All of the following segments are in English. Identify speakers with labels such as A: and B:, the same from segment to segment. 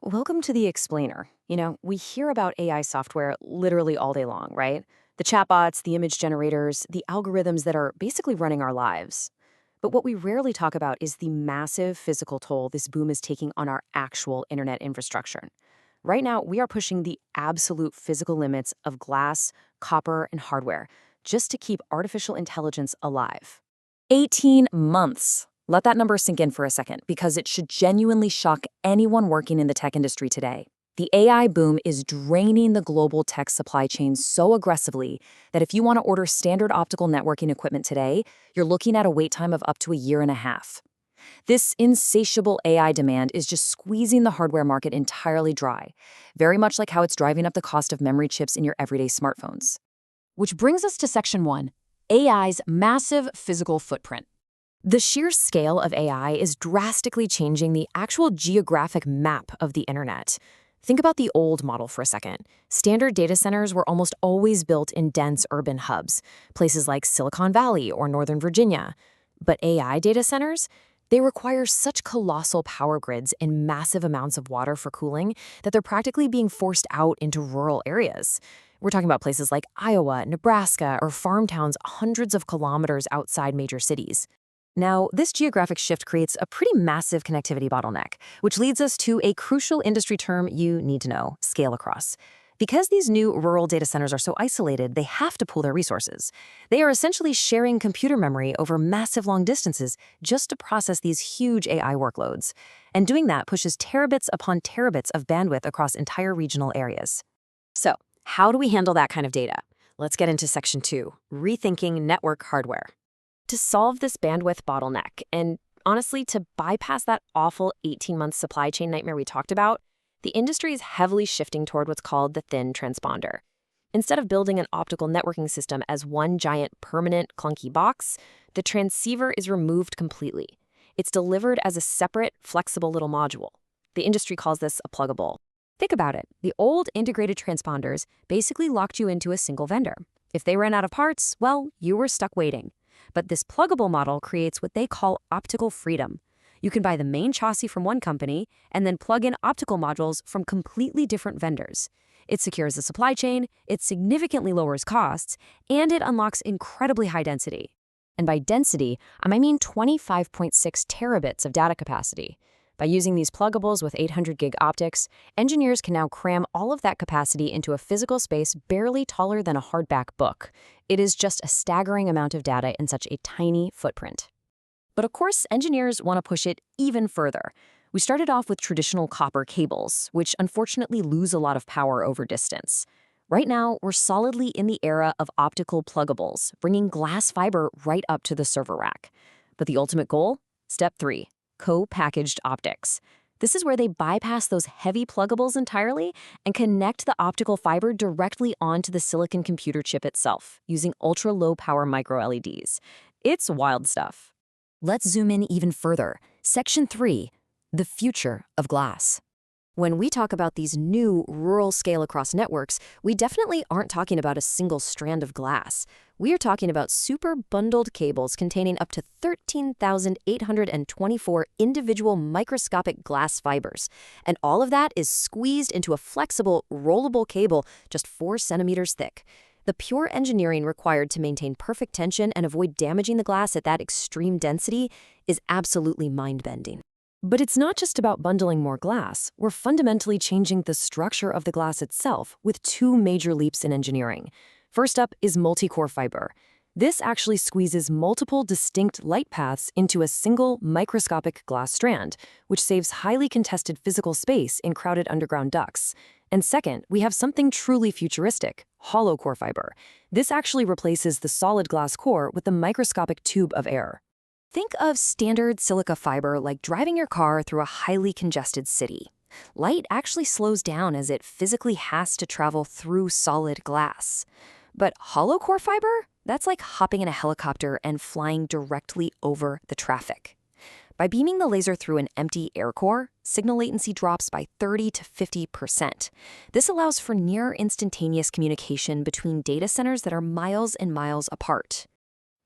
A: Welcome to the Explainer. We hear about AI software literally all day long, right? The chatbots, the image generators, the algorithms that are basically running our lives. But what we rarely talk about is the massive physical toll this boom is taking on our actual internet infrastructure. Right now, we are pushing the absolute physical limits of glass, copper, and hardware just to keep artificial intelligence alive. 18 months. Let that number sink in for a second, because it should genuinely shock anyone working in the tech industry today. The AI boom is draining the global tech supply chain so aggressively that if you want to order standard optical networking equipment today, you're looking at a wait time of up to a year and a half. This insatiable AI demand is just squeezing the hardware market entirely dry, very much like how it's driving up the cost of memory chips in your everyday smartphones. Which brings us to Section 1, AI's massive physical footprint. The sheer scale of AI is drastically changing the actual geographic map of the internet. Think about the old model for a second. Standard data centers were almost always built in dense urban hubs, places like Silicon Valley or Northern Virginia. But AI data centers? They require such colossal power grids and massive amounts of water for cooling that they're practically being forced out into rural areas. We're talking about places like Iowa, Nebraska, or farm towns hundreds of kilometers outside major cities. Now, this geographic shift creates a pretty massive connectivity bottleneck, which leads us to a crucial industry term you need to know: scale across. Because these new rural data centers are so isolated, they have to pool their resources. They are essentially sharing computer memory over massive long distances just to process these huge AI workloads. And doing that pushes terabits upon terabits of bandwidth across entire regional areas. So, how do we handle that kind of data? Let's get into Section 2, rethinking network hardware. To solve this bandwidth bottleneck, and honestly, to bypass that awful 18-month supply chain nightmare we talked about, the industry is heavily shifting toward what's called the thin transponder. Instead of building an optical networking system as one giant, permanent, clunky box, the transceiver is removed completely. It's delivered as a separate, flexible little module. The industry calls this a pluggable. Think about it. The old integrated transponders basically locked you into a single vendor. If they ran out of parts, well, you were stuck waiting. But this pluggable model creates what they call optical freedom. You can buy the main chassis from one company and then plug in optical modules from completely different vendors. It secures the supply chain, it significantly lowers costs, and it unlocks incredibly high density. And by density, I mean 25.6 terabits of data capacity. By using these pluggables with 800 gig optics, engineers can now cram all of that capacity into a physical space barely taller than a hardback book. It is just a staggering amount of data in such a tiny footprint. But of course, engineers want to push it even further. We started off with traditional copper cables, which unfortunately lose a lot of power over distance. Right now, we're solidly in the era of optical pluggables, bringing glass fiber right up to the server rack. But the ultimate goal? Step 3. Co-packaged optics. This is where they bypass those heavy pluggables entirely and connect the optical fiber directly onto the silicon computer chip itself, using ultra-low power micro-LEDs. It's wild stuff. Let's zoom in even further. Section 3, the future of glass. When we talk about these new rural scale-across networks, we definitely aren't talking about a single strand of glass. We are talking about super bundled cables containing up to 13,824 individual microscopic glass fibers. And all of that is squeezed into a flexible, rollable cable just 4 centimeters thick. The pure engineering required to maintain perfect tension and avoid damaging the glass at that extreme density is absolutely mind-bending. But it's not just about bundling more glass. We're fundamentally changing the structure of the glass itself with 2 major leaps in engineering. First up is multi-core fiber. This actually squeezes multiple distinct light paths into a single microscopic glass strand, which saves highly contested physical space in crowded underground ducts. And second, we have something truly futuristic: hollow core fiber. This actually replaces the solid glass core with the microscopic tube of air. Think of standard silica fiber like driving your car through a highly congested city. Light actually slows down as it physically has to travel through solid glass. But hollow core fiber? That's like hopping in a helicopter and flying directly over the traffic. By beaming the laser through an empty air core, signal latency drops by 30 to 50%. This allows for near instantaneous communication between data centers that are miles and miles apart.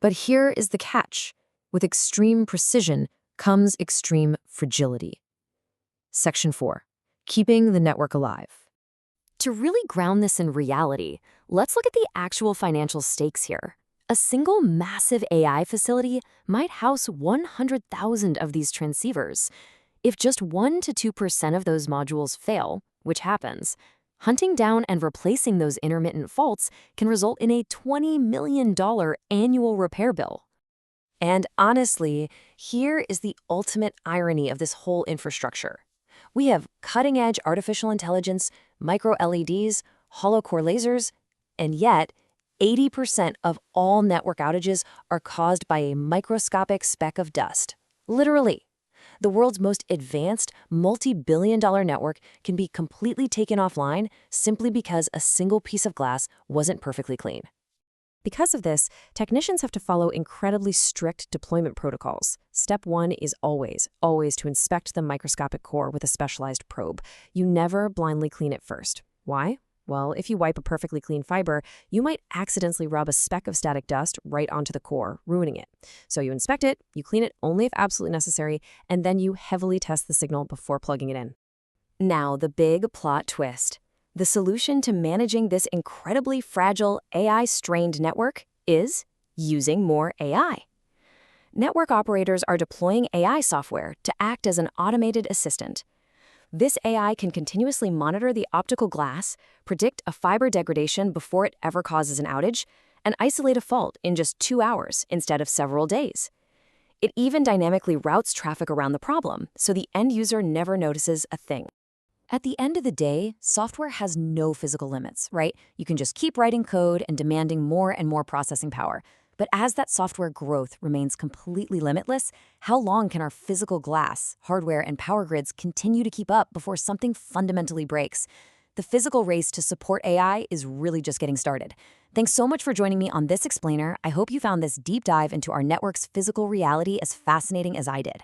A: But here is the catch. With extreme precision comes extreme fragility. Section 4.
B: keeping the network alive.
A: To really ground this in reality, let's look at the actual financial stakes here. A single massive AI facility might house 100,000 of these transceivers. If just 1 to 2% of those modules fail, which happens, hunting down and replacing those intermittent faults can result in a $20 million annual repair bill. And honestly, here is the ultimate irony of this whole infrastructure. We have cutting-edge artificial intelligence, micro-LEDs, hollow-core lasers, and yet 80% of all network outages are caused by a microscopic speck of dust. Literally. The world's most advanced, multi-billion-dollar network can be completely taken offline simply because a single piece of glass wasn't perfectly clean. Because of this, technicians have to follow incredibly strict deployment protocols. Step 1 is always to inspect the microscopic core with a specialized probe. You never blindly clean it first. Why? Well, if you wipe a perfectly clean fiber, you might accidentally rub a speck of static dust right onto the core, ruining it. So you inspect it, you clean it only if absolutely necessary, and then you heavily test the signal before plugging it in. Now, the big plot twist. The solution to managing this incredibly fragile AI-strained network is using more AI. Network operators are deploying AI software to act as an automated assistant. This AI can continuously monitor the optical glass, predict a fiber degradation before it ever causes an outage, and isolate a fault in just 2 hours instead of several days. It even dynamically routes traffic around the problem, so the end user never notices a thing. At the end of the day, software has no physical limits, right? You can just keep writing code and demanding more and more processing power. But as that software growth remains completely limitless, how long can our physical glass, hardware, and power grids continue to keep up before something fundamentally breaks? The physical race to support AI is really just getting started. Thanks so much for joining me on this explainer. I hope you found this deep dive into our network's physical reality as fascinating as I did.